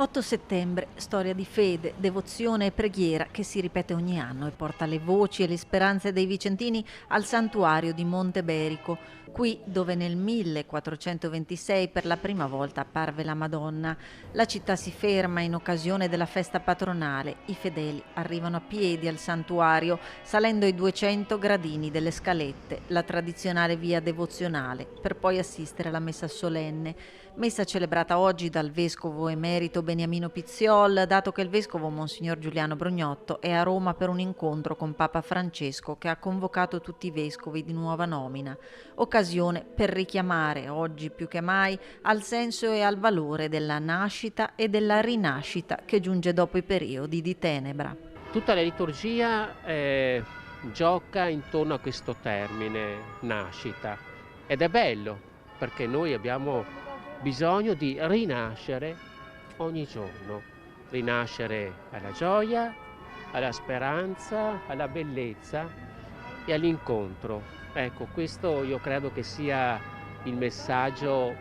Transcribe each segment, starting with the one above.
8 settembre, storia di fede, devozione e preghiera che si ripete ogni anno e porta le voci e le speranze dei vicentini al santuario di Monteberico, qui dove nel 1426 per la prima volta apparve la Madonna. La città si ferma in occasione della festa patronale, i fedeli arrivano a piedi al santuario salendo i 200 gradini delle scalette, la tradizionale via devozionale, per poi assistere alla messa solenne. Messa celebrata oggi dal vescovo emerito Beniamino Pizziol, dato che il vescovo Monsignor Giuliano Brognotto è a Roma per un incontro con Papa Francesco che ha convocato tutti i vescovi di nuova nomina. Occasione per richiamare, oggi più che mai, al senso e al valore della nascita e della rinascita che giunge dopo i periodi di tenebra. Tutta la liturgia gioca intorno a questo termine, nascita, ed è bello perché noi abbiamo bisogno di rinascere ogni giorno, rinascere alla gioia, alla speranza, alla bellezza e all'incontro. Ecco, questo io credo che sia il messaggio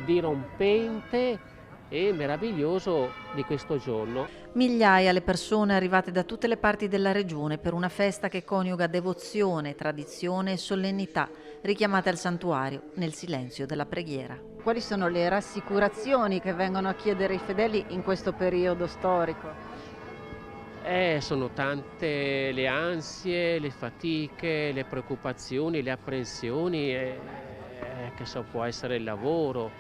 dirompente e meraviglioso di questo giorno. Migliaia le persone arrivate da tutte le parti della regione per una festa che coniuga devozione, tradizione e solennità, richiamate al santuario nel silenzio della preghiera. Quali sono le rassicurazioni che vengono a chiedere i fedeli in questo periodo storico? Sono tante le ansie, le fatiche, le preoccupazioni, le apprensioni, che so, può essere il lavoro,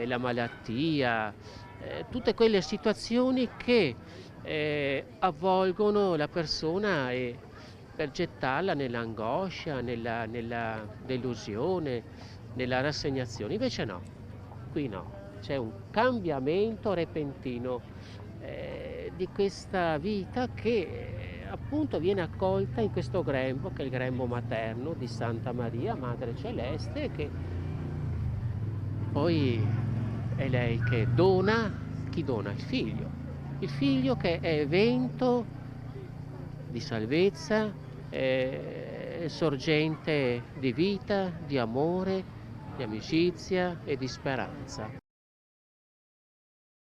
la malattia, tutte quelle situazioni che avvolgono la persona e per gettarla nell'angoscia, nella delusione, nella rassegnazione. Invece no, qui no, c'è un cambiamento repentino di questa vita che appunto viene accolta in questo grembo, che è il grembo materno di Santa Maria, Madre Celeste, che poi è lei che dona, chi dona? Il figlio che è evento di salvezza, sorgente di vita, di amore, di amicizia e di speranza.